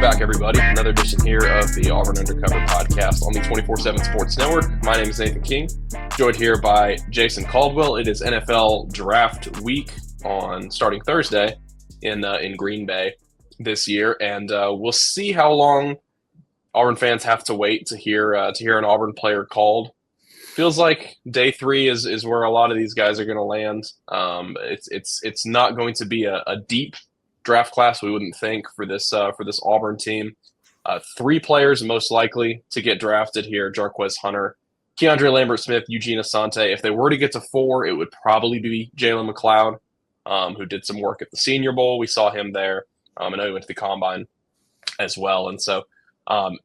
Welcome back, everybody. Another edition here of the Auburn Undercover podcast on the 24/7 Sports Network. My name is Nathan King, joined here by Jason Caldwell. It is NFL Draft Week on starting Thursday in Green Bay this year, and we'll see how long Auburn fans have to wait to hear an Auburn player called. Feels like day three is where a lot of these guys are going to land. It's not going to be a deep draft class, we wouldn't think, for this Auburn team. Three players most likely to get drafted here: Jarquez Hunter, Keandre Lambert-Smith, Eugene Asante. If they were to get to four, it would probably be Jalen McLeod, who did some work at the Senior Bowl. We saw him there. I know he went to the Combine as well. And so,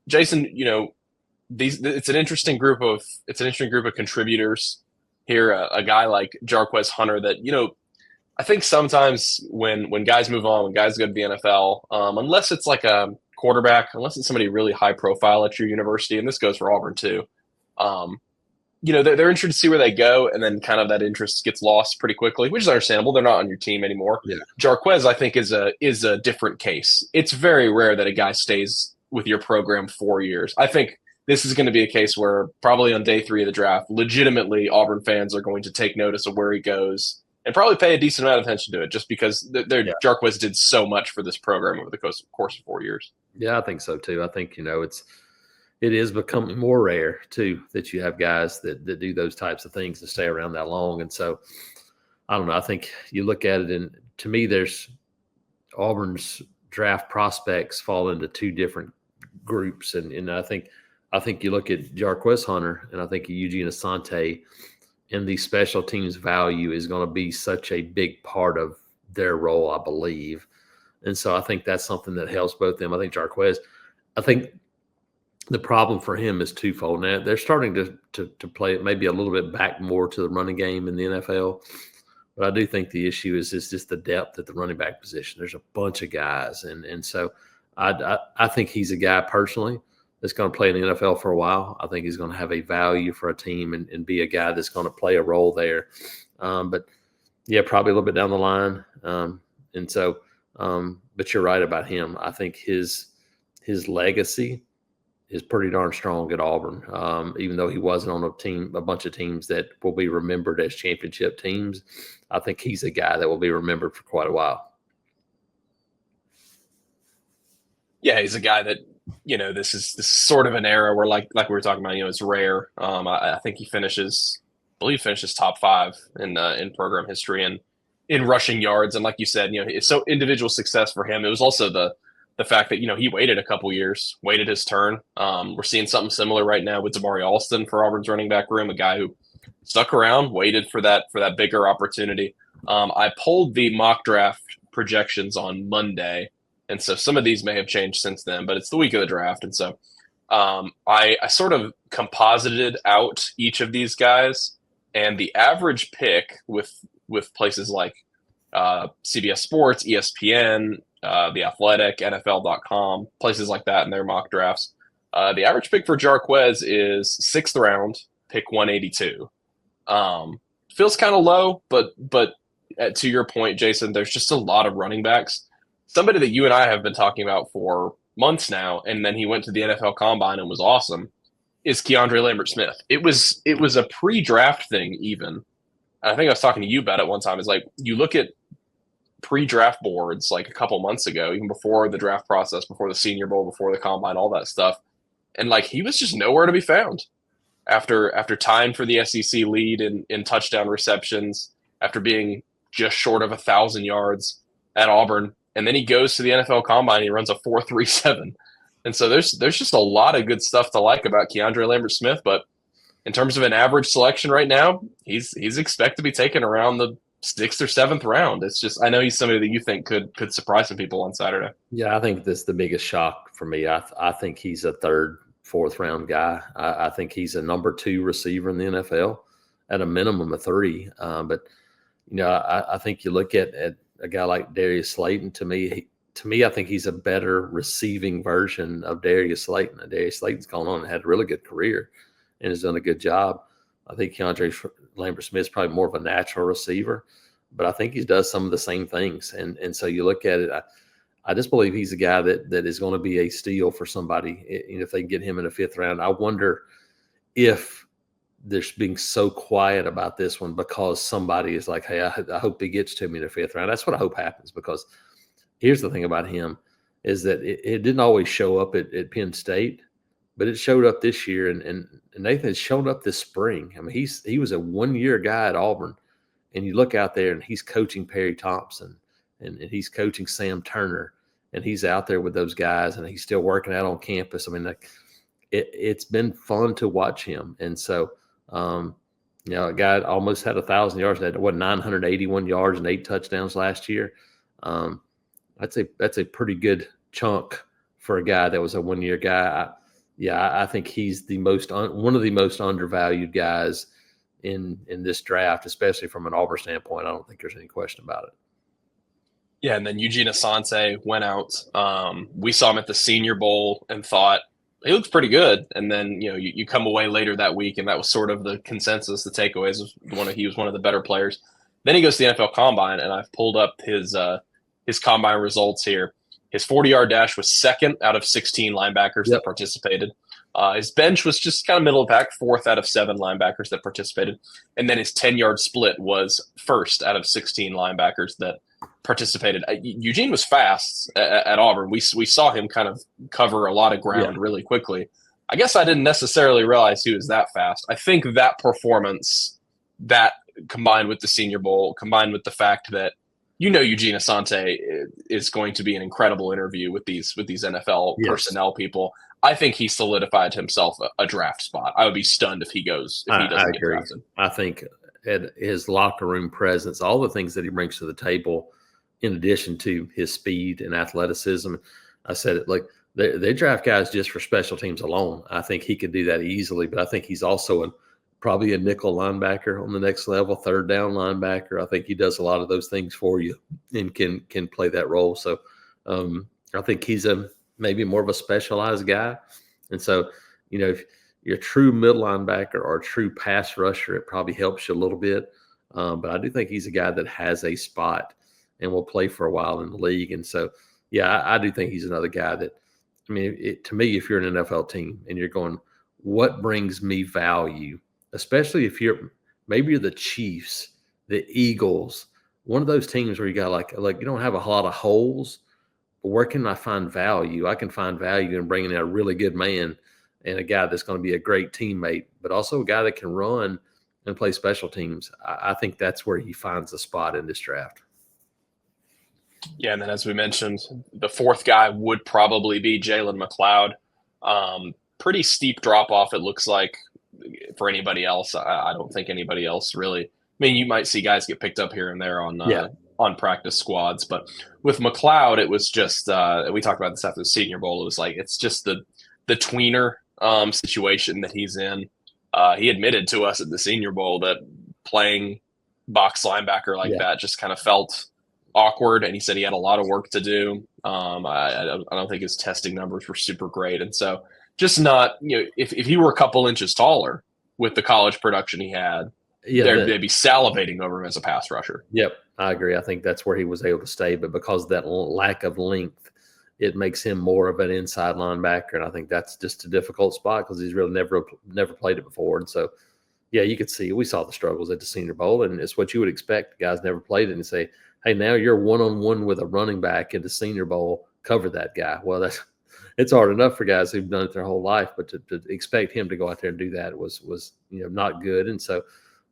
Jason, it's an interesting group of contributors here. A guy like Jarquez Hunter that I think sometimes when guys move on, when guys go to the NFL, unless it's like a quarterback, unless it's somebody really high profile at your university, and this goes for Auburn too, they're interested to see where they go, and then kind of that interest gets lost pretty quickly, which is understandable. They're not on your team anymore. Yeah. Jarquez, I think, is a different case. It's very rare that a guy stays with your program 4 years. I think this is going to be a case where probably on day three of the draft, legitimately Auburn fans are going to take notice of where he goes and probably pay a decent amount of attention to it, just because Jarquez did so much for this program over the course of 4 years. Yeah, I think so too. I think it is becoming more rare too that you have guys that do those types of things and stay around that long. And so I don't know. I think you look at it, and to me, there's Auburn's draft prospects fall into two different groups, and I think you look at Jarquez Hunter, and I think Eugene Asante, and the special teams value is going to be such a big part of their role, I believe. And so I think that's something that helps both them. I think Jarquez, I think the problem for him is twofold. Now, they're starting to play it maybe a little bit back more to the running game in the NFL. But I do think the issue is just the depth at the running back position. There's a bunch of guys. And so I think he's a guy personally that's going to play in the NFL for a while. I think he's going to have a value for a team and be a guy that's going to play a role there. But yeah, probably a little bit down the line. But you're right about him. I think his legacy is pretty darn strong at Auburn, even though he wasn't on a bunch of teams that will be remembered as championship teams. I think he's a guy that will be remembered for quite a while. Yeah, he's a guy that, this is sort of an era where, like we were talking about, it's rare. I think he finishes top five in program history and in rushing yards. And like you said, it's so individual success for him. It was also the fact that, he waited a couple years, waited his turn. We're seeing something similar right now with Damari Alston for Auburn's running back room, a guy who stuck around, waited for that bigger opportunity. I pulled the mock draft projections on Monday, and so some of these may have changed since then, but it's the week of the draft. And so I sort of composited out each of these guys, and the average pick with places like CBS Sports, ESPN, The Athletic, NFL.com, places like that in their mock drafts. The average pick for Jarquez is 6th round, pick 182. Feels kind of low, but to your point, Jason, there's just a lot of running backs. Somebody that you and I have been talking about for months now, and then he went to the NFL Combine and was awesome, is Keandre Lambert-Smith. It was a pre-draft thing even. And I think I was talking to you about it one time. It's like you look at pre-draft boards like a couple months ago, even before the draft process, before the Senior Bowl, before the Combine, all that stuff. And like he was just nowhere to be found after tying for the SEC lead in touchdown receptions, after being just short of 1,000 yards at Auburn. And then he goes to the NFL Combine and he runs a 4.37. And so there's just a lot of good stuff to like about Keandre Lambert-Smith. But in terms of an average selection right now, he's expected to be taken around the 6th or 7th round. It's just, I know he's somebody that you think could surprise some people on Saturday. Yeah, I think this is the biggest shock for me. I think he's a 3rd, 4th round guy. I think he's a number 2 receiver in the NFL at a minimum of 3. But I think you look at a guy like Darius Slayton. To me, I think he's a better receiving version of Darius Slayton. Darius Slayton's gone on and had a really good career and has done a good job. I think Keandre Lambert-Smith is probably more of a natural receiver, but I think he does some of the same things. And so you look at it, I just believe he's a guy that is going to be a steal for somebody. If they get him in the 5th round, I wonder if they're being so quiet about this one because somebody is like, hey, I hope he gets to me in the 5th round. That's what I hope happens, because here's the thing about him is that it didn't always show up at Penn State, but it showed up this year. And Nathan has shown up this spring. I mean, he was a 1-year guy at Auburn, and you look out there and he's coaching Perry Thompson and he's coaching Sam Turner, and he's out there with those guys, and he's still working out on campus. I mean, like, it's been fun to watch him. And so, a guy almost had 1,000 yards, had 981 yards and 8 touchdowns last year. That's a pretty good chunk for a guy that was a 1-year guy. I think he's one of the most undervalued guys in this draft, especially from an Auburn standpoint. I don't think there's any question about it. Yeah, and then Eugene Asante went out. We saw him at the Senior Bowl and thought he looks pretty good. And then you come away later that week, and that was sort of the consensus. The takeaways was he was one of the better players. Then he goes to the NFL Combine, and I've pulled up his Combine results here. His 40-yard dash was 2nd out of 16 linebackers that participated. His bench was just kind of middle of the pack, 4th out of 7 linebackers that participated. And then his 10-yard split was 1st out of 16 linebackers that participated. Eugene was fast at Auburn. We saw him kind of cover a lot of ground really quickly. I guess I didn't necessarily realize he was that fast. I think that performance, that combined with the Senior Bowl, combined with the fact that Eugene Asante is going to be an incredible interview with these NFL personnel people, I think he solidified himself a draft spot. I would be stunned if he doesn't get drafted. I think at his locker room presence, all the things that he brings to the table, in addition to his speed and athleticism, I said it, like, they draft guys just for special teams alone. I think he could do that easily, but I think he's also probably a nickel linebacker on the next level, 3rd down linebacker. I think he does a lot of those things for you and can play that role. So I think he's maybe more of a specialized guy. And so, if you're a true middle linebacker or a true pass rusher, it probably helps you a little bit. But I do think he's a guy that has a spot and will play for a while in the league. And so, I do think he's another guy that, to me, if you're an NFL team and you're going, what brings me value, especially if you're the Chiefs, the Eagles, one of those teams where you got like you don't have a lot of holes, but where can I find value? I can find value in bringing in a really good man and a guy that's going to be a great teammate, but also a guy that can run and play special teams. I think that's where he finds a spot in this draft. Yeah, and then as we mentioned, the 4th guy would probably be Jalen McLeod. Pretty steep drop-off, it looks like, for anybody else. I don't think anybody else really. You might see guys get picked up here and there on practice squads, but with McLeod, it was just we talked about this after the Senior Bowl. It was like it's just the tweener situation that he's in. He admitted to us at the Senior Bowl that playing box linebacker like that just kind of felt awkward, and he said he had a lot of work to do. I don't think his testing numbers were super great, and so just not, if he were a couple inches taller with the college production he had, they'd be salivating over him as a pass rusher. Yep, I agree. I think that's where he was able to stay, but because of that lack of length, it makes him more of an inside linebacker, and I think that's just a difficult spot because he's really never played it before. And so, you could see, we saw the struggles at the Senior Bowl, and it's what you would expect. Guys never played it and say, hey, now you're one-on-one with a running back in the Senior Bowl, cover that guy. Well, it's hard enough for guys who've done it their whole life, but to expect him to go out there and do that was not good. And so,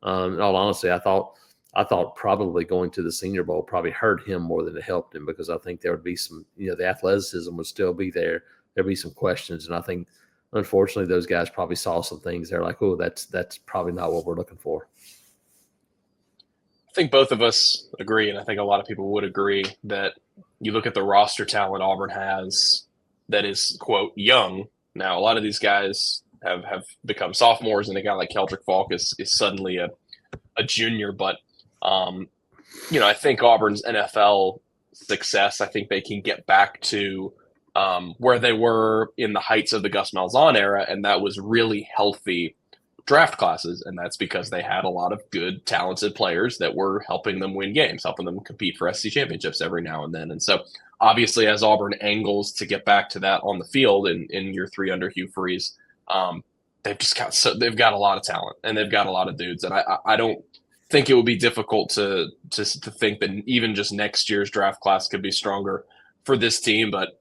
in all honesty, I thought probably going to the Senior Bowl probably hurt him more than it helped him, because I think there would be some, the athleticism would still be there. There'd be some questions, and I think, unfortunately, those guys probably saw some things. They're like, oh, that's probably not what we're looking for. I think both of us agree, and I think a lot of people would agree, that you look at the roster talent Auburn has that is, quote, young. Now, a lot of these guys have become sophomores, and a guy like Keldrick Falk is suddenly a junior. But, I think Auburn's NFL success, I think they can get back to where they were in the heights of the Gus Malzahn era, and that was really healthy draft classes, and that's because they had a lot of good, talented players that were helping them win games, helping them compete for SEC championships every now and then. And so obviously, as Auburn angles to get back to that on the field in year 3 under Hugh Freeze, they've got a lot of talent and they've got a lot of dudes, and I don't think it would be difficult to think that even just next year's draft class could be stronger for this team. But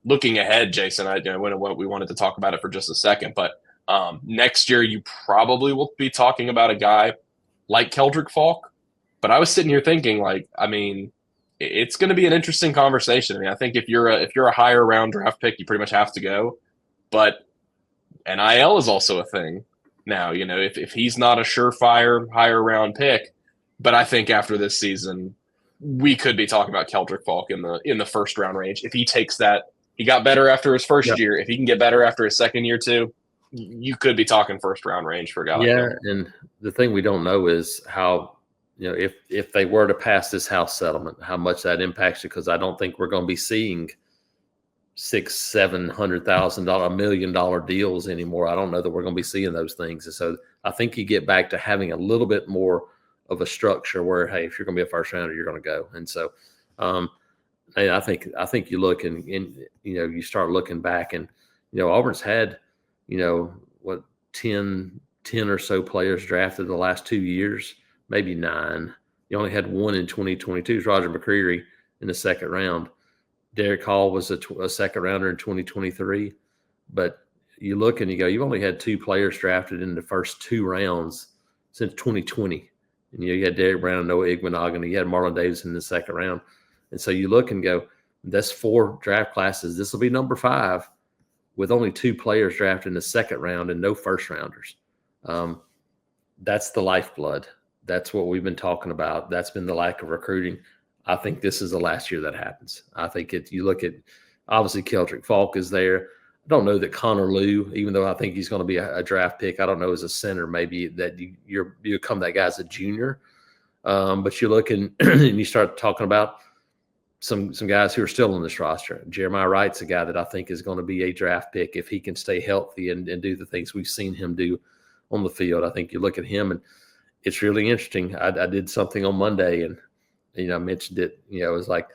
looking ahead, Jason, we wanted to talk about it for just a second, but next year you probably will be talking about a guy like Keldrick Falk. But I was sitting here thinking, like, I mean, it's going to be an interesting conversation. I mean, I think if you're a higher round draft pick, you pretty much have to go. But NIL is also a thing now. You know, if he's not a surefire higher round pick, but I think after this season, we could be talking about Keldrick Falk in the first round range. If he takes that, he got better after his first year. If he can get better after his second year too, you could be talking first round range for a guy like him. And the thing we don't know is how, you know, if they were to pass this House settlement, how much that impacts you, because I don't think we're going to be seeing $600,000, $700,000, $1 million deals anymore. I don't know that we're going to be seeing those things. And so I think you get back to having a little bit more of a structure where, hey, if you're going to be a first rounder, you're going to go. And so and I think you look and you know, you start looking back, and you know, Auburn's had, you know, what, 10 or so players drafted the last 2 years, maybe 9. You only had one in 2022, Roger McCreary in the second round. Derek Hall was a second rounder in 2023. But you look and you go, you've only had 2 players drafted in the first 2 rounds since 2020. And you had Derek Brown and Noah Igmanogan. You had Marlon Davis in the second round. And so you look and go, that's 4 draft classes. This will be number 5 with only 2 players drafted in the second round and no first rounders. That's the lifeblood. That's what we've been talking about. That's been the lack of recruiting. I think this is the last year that happens. I think you look at, obviously Keldrick Falk is there. I don't know that Connor Lew, even though I think he's going to be a draft pick, I don't know as a center, maybe that you become that guy as a junior. But you look and you start talking about some guys who are still on this roster. Jeremiah Wright's a guy that I think is going to be a draft pick if he can stay healthy and do the things we've seen him do on the field. I think you look at him, and it's really interesting. I did something on Monday, and you know, I mentioned it. You know, it was like,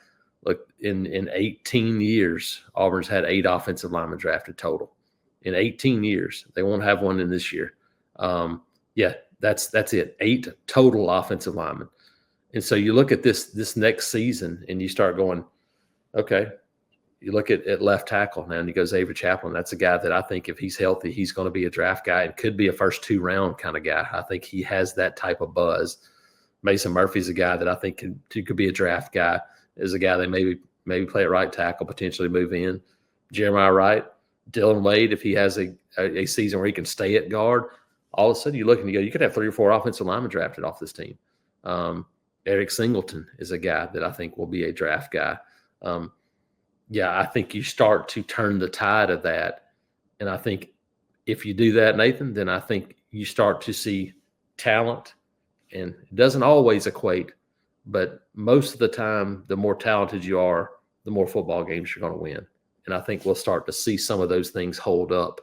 look, in 18 years, Auburn's had 8 offensive linemen drafted total. In 18 years, they won't have one in this year. That's it. 8 total offensive linemen. And so you look at this next season, and you start going, okay. You look at left tackle now, and he goes Avery Chaplin. That's a guy that I think if he's healthy, he's going to be a draft guy and could be a first 2 round kind of guy. I think he has that type of buzz. Mason Murphy's a guy that I think could be a draft guy. Is a guy that maybe play at right tackle, potentially move in. Jeremiah Wright, Dylan Wade, if he has a season where he can stay at guard, all of a sudden you look and you go, you could have 3 or 4 offensive linemen drafted off this team. Eric Singleton is a guy that I think will be a draft guy. I think you start to turn the tide of that. And I think if you do that, Nathan, then I think you start to see talent. And it doesn't always equate, but most of the time, the more talented you are, the more football games you're going to win. And I think we'll start to see some of those things hold up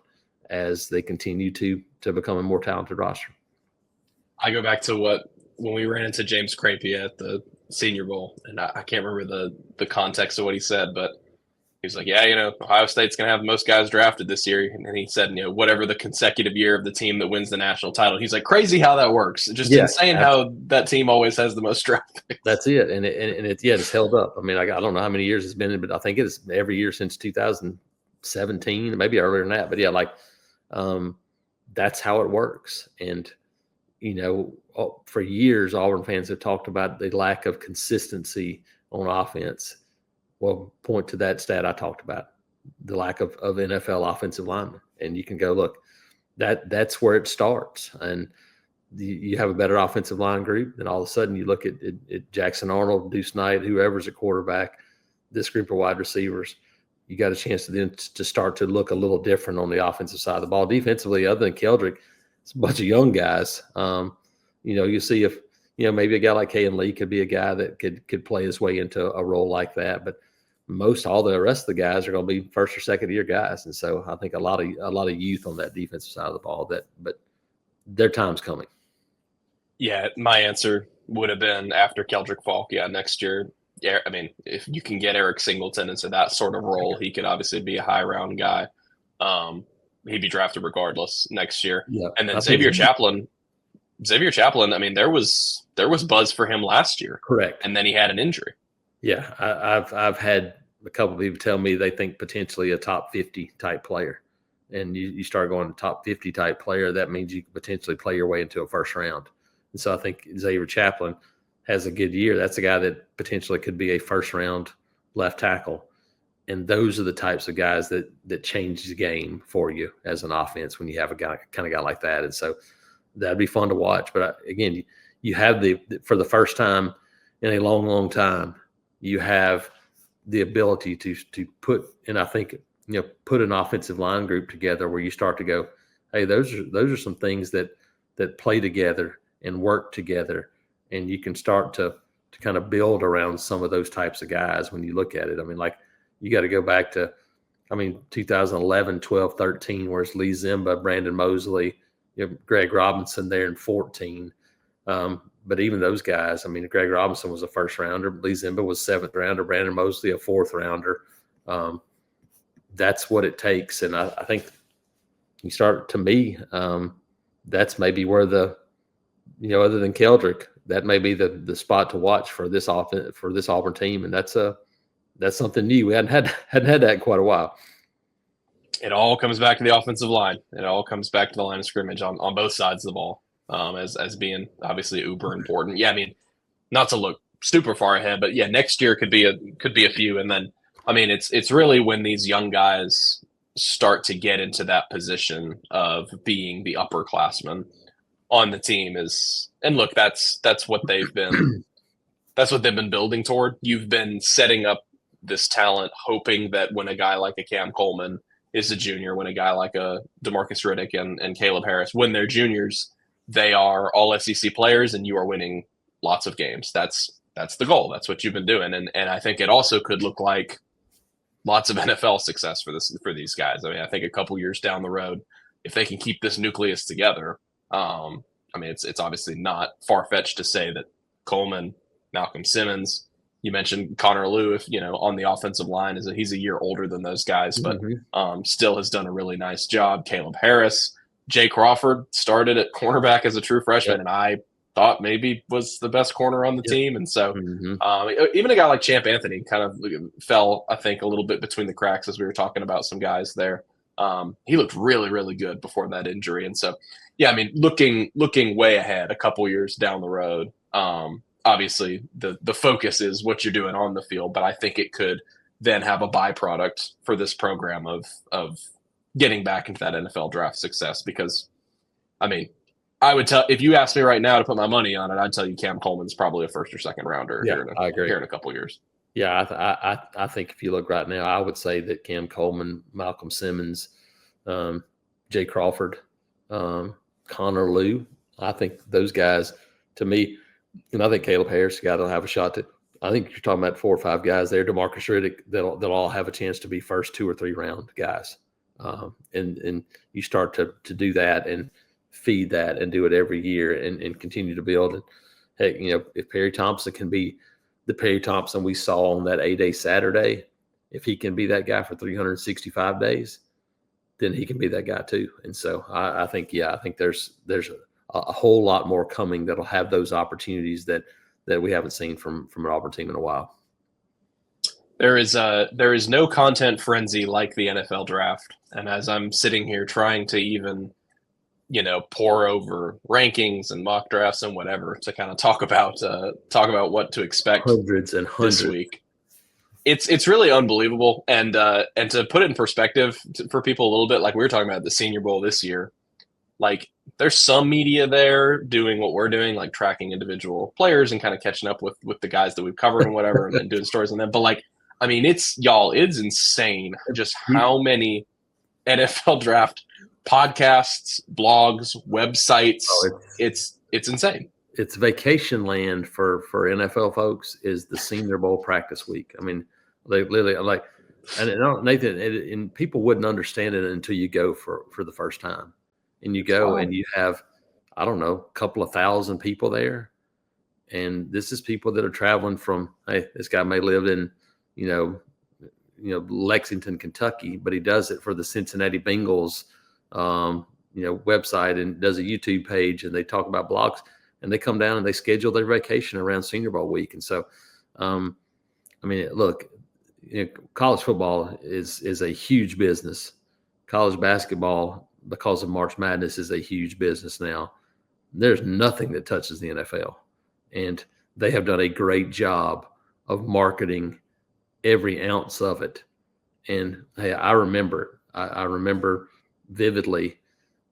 as they continue to become a more talented roster. I go back to when we ran into James Crapie at the Senior Bowl, and I can't remember the context of what he said, but he was like, yeah, you know, Ohio State's going to have the most guys drafted this year. And he said, you know, whatever the consecutive year of the team that wins the national title. He's like, crazy how that works. Just insane how that team always has the most draft picks. That's it. And it's held up. I mean, I don't know how many years it's been, but I think it's every year since 2017, maybe earlier than that. But yeah, that's how it works. And, you know, for years, Auburn fans have talked about the lack of consistency on offense. Well, point to that stat I talked about, the lack of NFL offensive linemen. And you can go, look, that's where it starts. And you have a better offensive line group, and all of a sudden you look at Jackson Arnold, Deuce Knight, whoever's a quarterback, this group of wide receivers, you got a chance to then to start to look a little different on the offensive side of the ball. Defensively, other than Keldrick, it's a bunch of young guys. You know, you see if, you know, maybe a guy like Kayan Lee could be a guy that could play his way into a role like that. But all the rest of the guys are going to be first or second year guys. And so I think a lot of youth on that defensive side of the ball but their time's coming. Yeah, my answer would have been after Keldrick Falk. Yeah, next year yeah, I mean, if you can get Eric Singleton into that sort of role, he could obviously be a high round guy. Um, he'd be drafted regardless next year. Yeah, And then I think Xavier Chaplin. I mean, there was buzz for him last year, correct. and then he had an injury. Yeah, I've had a couple of people tell me they think potentially a top 50 type player, and you start going to top 50 type player, that means you can potentially play your way into a first round. And so I think Xavier Chaplin has a good year. That's a guy that potentially could be a first round left tackle. And those are the types of guys that change the game for you as an offense when you have a guy like that. And so that'd be fun to watch. But again, you have for the first time in a long, long time, you have the ability to put, and I think, put an offensive line group together where you start to go, hey, those are some things that play together and work together, and you can start to kind of build around some of those types of guys when you look at it. I mean, like, you got to go back to, 2011, 12, 13, where it's Lee Zimba, Brandon Mosley, Greg Robinson there in 14. But even those guys, Greg Robinson was a first rounder. Lee Zimba was seventh rounder. Brandon Mosley, a fourth rounder. That's what it takes. And I think you start, to me, that's maybe where other than Keldrick, that may be the spot to watch for this Auburn team. And that's something new. We hadn't had that in quite a while. It all comes back to the offensive line. It all comes back to the line of scrimmage on both sides of the ball. As being obviously uber important. Yeah, not to look super far ahead, but yeah, next year could be a few, and then it's really when these young guys start to get into that position of being the upperclassmen on the team and look, that's what they've been building toward. You've been setting up this talent, hoping that when a guy like a Cam Coleman is a junior, when a guy like a DeMarcus Riddick and Caleb Harris, when they're juniors, they are all SEC players and you are winning lots of games. That's the goal. That's what you've been doing. And I think it also could look like lots of NFL success for these guys. I think a couple years down the road, if they can keep this nucleus together, it's obviously not far-fetched to say that Coleman, Malcolm Simmons, you mentioned Connor Lew, if on the offensive line, he's a year older than those guys, but still has done a really nice job. Caleb Harris, Jay Crawford started at cornerback as a true freshman, and I thought maybe was the best corner on the team. And so even a guy like Champ Anthony kind of fell, I think, a little bit between the cracks as we were talking about some guys there. He looked really, really good before that injury. And so, yeah, looking way ahead, a couple years down the road, obviously the focus is what you're doing on the field, but I think it could then have a byproduct for this program of getting back into that NFL draft success, because I would tell, if you asked me right now to put my money on it, I'd tell you Cam Coleman's probably a first or second rounder here in a couple of years. Yeah, I think if you look right now, I would say that Cam Coleman, Malcolm Simmons, Jay Crawford, Connor Lew, I think those guys, to me, and I think Caleb Harris, the guy that'll have a shot to, I think you're talking about 4 or 5 guys there. DeMarcus Riddick, they'll all have a chance to be first 2 or 3 round guys. And you start to do that and feed that and do it every year and continue to build. And heck, if Perry Thompson can be the Perry Thompson we saw on that A-Day Saturday, if he can be that guy for 365 days, then he can be that guy too. And so I think there's a whole lot more coming that'll have those opportunities that we haven't seen from an Auburn team in a while. There is no content frenzy like the NFL draft. And as I'm sitting here trying to even, pour over rankings and mock drafts and whatever to kind of talk about what to expect hundreds this week, it's really unbelievable. And to put it in perspective for people a little bit, like we were talking about the Senior Bowl this year, like there's some media there doing what we're doing, like tracking individual players and kind of catching up with the guys that we've covered and whatever, and doing stories on them. But like, it's insane just how many NFL draft podcasts, blogs, websites. It's insane. It's vacation land for NFL folks is the Senior Bowl practice week. They literally Nathan, and people wouldn't understand it until you go for the first time. And you go and you have, I don't know, a couple of thousand people there. And this is people that are traveling from, hey, this guy may live in, Lexington, Kentucky, but he does it for the Cincinnati Bengals, website, and does a YouTube page, and they talk about blogs, and they come down and they schedule their vacation around Senior Bowl week. And so, look, college football is a huge business. College basketball, because of March Madness, is a huge business now. There's nothing that touches the NFL, and they have done a great job of marketing every ounce of it. And hey, I remember vividly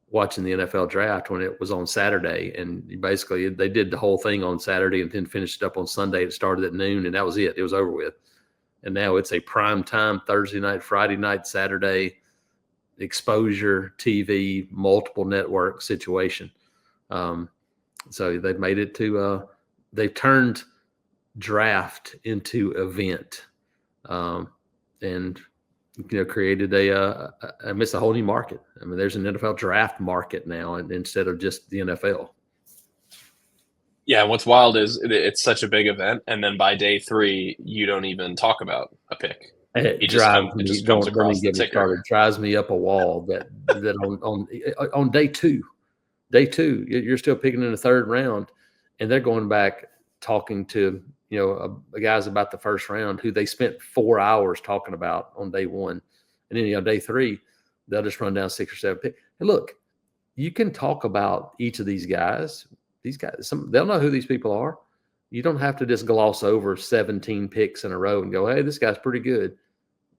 watching the NFL draft when it was on Saturday, and basically they did the whole thing on Saturday and then finished it up on Sunday. It started at noon, and that was it. It was over with. And now it's a prime time Thursday night, Friday night, Saturday exposure TV, multiple network situation. So they've made it to they've turned draft into event, and created a whole new market. I mean, there's an NFL draft market now, and instead of just the NFL. Yeah, what's wild is it's such a big event, and then by day 3, you don't even talk about a pick. It just comes across the ticker. It drives me up a wall that on day two, you're still picking in the 3rd round, and they're going back talking to guys about the 1st round who they spent 4 hours talking about on day 1, and then day 3 they'll just run down 6 or 7 picks. And look, you can talk about each of these guys. These guys, they'll know who these people are. You don't have to just gloss over 17 picks in a row and go, hey, this guy's pretty good.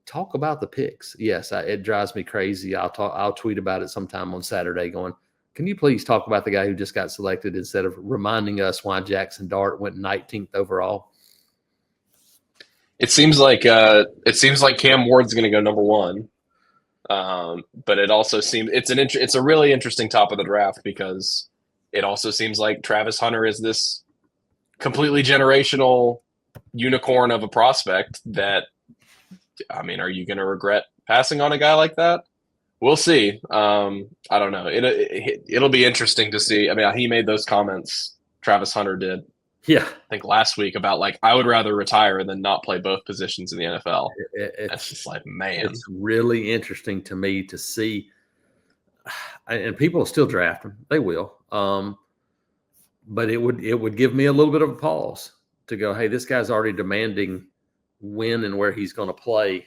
Talk about the picks. Yes, it drives me crazy. I'll tweet about it sometime on Saturday going, can you please talk about the guy who just got selected instead of reminding us why Jackson Dart went 19th overall? It seems like Cam Ward's going to go number 1. But it also seems it's a really interesting top of the draft, because it also seems like Travis Hunter is this completely generational unicorn of a prospect that, are you going to regret passing on a guy like that? We'll see. I don't know. It'll be interesting to see. He made those comments, Travis Hunter did. Yeah. I think last week about I would rather retire than not play both positions in the NFL. It's just like, man. It's really interesting to me to see. And people will still draft him. They will. But it would give me a little bit of a pause to go, hey, this guy's already demanding when and where he's going to play,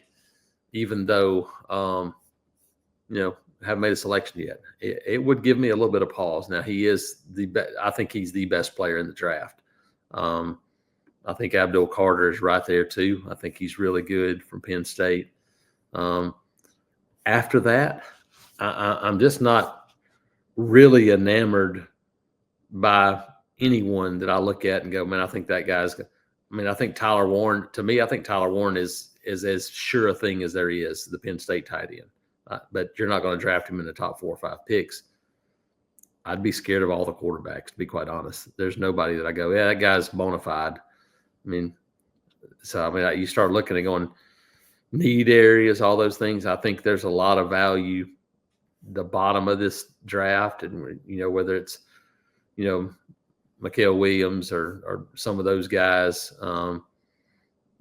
even though, haven't made a selection yet. It would give me a little bit of pause. Now, he is I think he's the best player in the draft. I think Abdul Carter is right there too. I think he's really good from Penn State. After that, I'm just not really enamored by anyone that I look at and go, man, I think that guy's. I think Tyler Warren. To me, I think Tyler Warren is as sure a thing as there is, the Penn State tight end. But you're not going to draft him in the top 4 or 5 picks. I'd be scared of all the quarterbacks, to be quite honest. There's nobody that I go, yeah, that guy's bona fide. You start looking and going, need areas, all those things. I think there's a lot of value the bottom of this draft, and whether it's Mikael Williams or some of those guys, down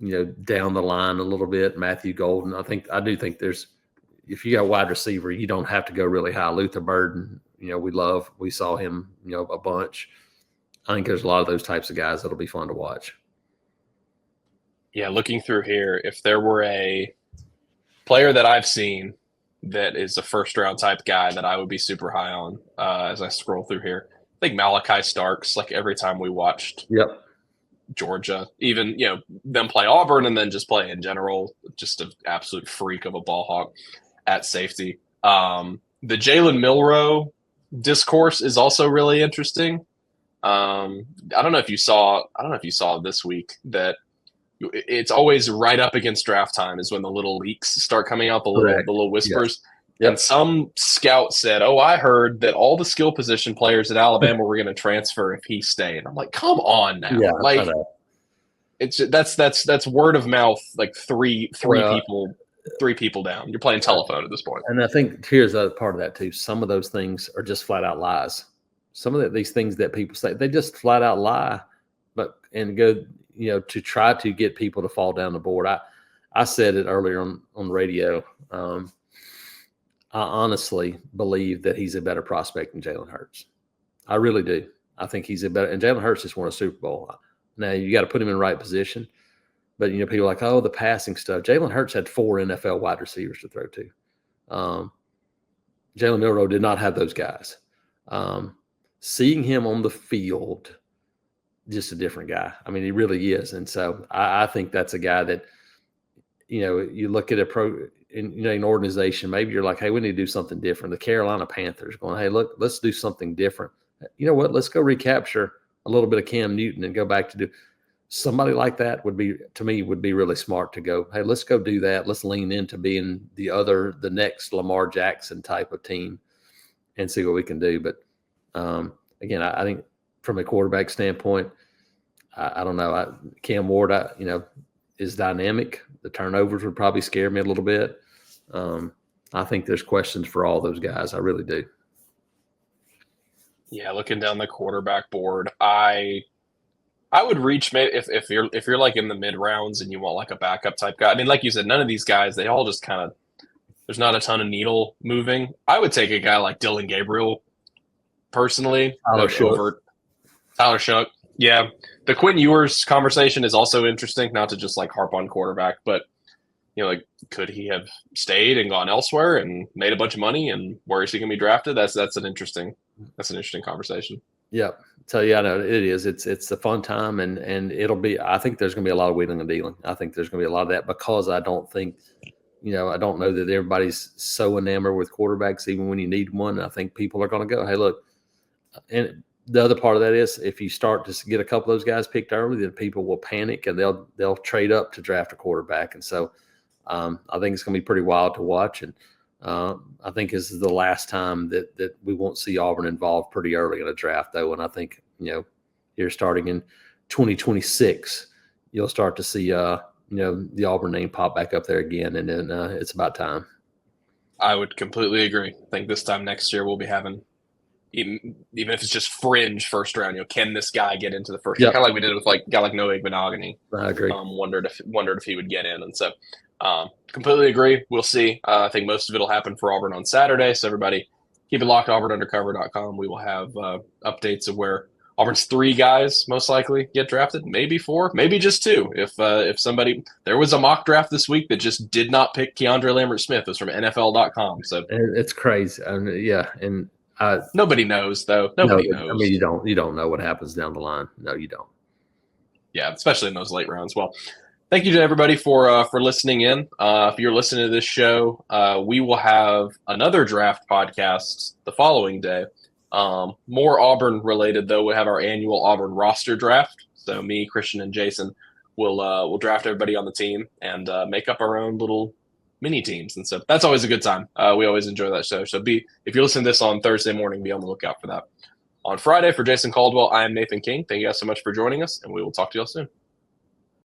the line a little bit, Matthew Golden. I do think there's, if you got a wide receiver, you don't have to go really high. Luther Burden, we saw him, a bunch. I think there's a lot of those types of guys that'll be fun to watch. Yeah, looking through here, if there were a player that I've seen that is a 1st-round type guy that I would be super high on as I scroll through here, I think Malachi Starks, every time we watched Georgia, even, them play Auburn and then just play in general, just an absolute freak of a ball hawk at safety. The Jalen Milroe discourse is also really interesting. I don't know if you saw this week that it's always right up against draft time is when the little leaks start coming out, the little whispers. Yep. And some scout said, "Oh, I heard that all the skill position players at Alabama were going to transfer if he stayed." I'm like, "Come on now!" Yeah, it's that's word of mouth. Three people down. You're playing telephone at this point. And I think here's the other part of that too. Some of those things are just flat out lies. Some of these things that people say, they just flat out lie. and go, to try to get people to fall down the board. I said it earlier on radio. I honestly believe that he's a better prospect than Jalen Hurts. I really do. I think he's a better, and Jalen Hurts just won a Super Bowl. Now you got to put him in the right position, but people are like, oh, the passing stuff. Jalen Hurts had 4 NFL wide receivers to throw to. Jalen Milroe did not have those guys. Seeing him on the field, just a different guy. I mean, he really is, and so I think that's a guy that, you look at an organization, maybe you're like, hey, we need to do something different. The Carolina Panthers going, hey, look, let's do something different. You know what? Let's go recapture a little bit of Cam Newton and go back to do somebody like that would be really smart to go, hey, let's go do that. Let's lean into being the next Lamar Jackson type of team and see what we can do. But again, I think from a quarterback standpoint, I don't know. Cam Ward, is dynamic. The turnovers would probably scare me a little bit. I think there's questions for all those guys. I really do. Yeah, looking down the quarterback board, I would reach maybe if you're like in the mid rounds and you want like a backup type guy. I mean, like you said, none of these guys, they all just kind of, there's not a ton of needle moving. I would take a guy like Dylan Gabriel personally. Tyler Shough. Yeah. The Quinn Ewers conversation is also interesting, not to just like harp on quarterback, but like, could he have stayed and gone elsewhere and made a bunch of money, and where is he going to be drafted? That's an interesting conversation. Yeah. So yeah, I know it is. It's a fun time, and it'll be. I think there's going to be a lot of wheeling and dealing. I think there's going to be a lot of that because I don't think, I don't know that everybody's so enamored with quarterbacks, even when you need one. I think people are going to go, hey, look, and the other part of that is if you start to get a couple of those guys picked early, then people will panic and they'll trade up to draft a quarterback, and so. I think it's going to be pretty wild to watch, and I think this is the last time that we won't see Auburn involved pretty early in a draft, though. And I think you're starting in 2026, you'll start to see the Auburn name pop back up there again, and then it's about time. I would completely agree. I think this time next year we'll be having, even if it's just fringe first round, can this guy get into the first? Yep. Kind of like we did with like a guy like Noah Igbenogany. I agree. Wondered if he would get in, and so. Completely agree. We'll see. I think most of it will happen for Auburn on Saturday. So everybody keep it locked, auburnundercover.com. We will have updates of where Auburn's 3 guys most likely get drafted, maybe 4, maybe just 2. If somebody, there was a mock draft this week that just did not pick Keandre Lambert-Smith. It was from NFL.com. So it's crazy. Yeah. And nobody knows though. Nobody knows. I mean, you don't know what happens down the line. No, you don't. Yeah. Especially in those late rounds. Well, thank you to everybody for listening in. If you're listening to this show, we will have another draft podcast the following day. More Auburn related, though. We'll have our annual Auburn roster draft. So me, Christian, and Jason will draft everybody on the team and make up our own little mini teams. And so that's always a good time. We always enjoy that show. So if you're listening to this on Thursday morning, be on the lookout for that. On Friday, for Jason Caldwell, I am Nathan King. Thank you guys so much for joining us, and we will talk to you all soon.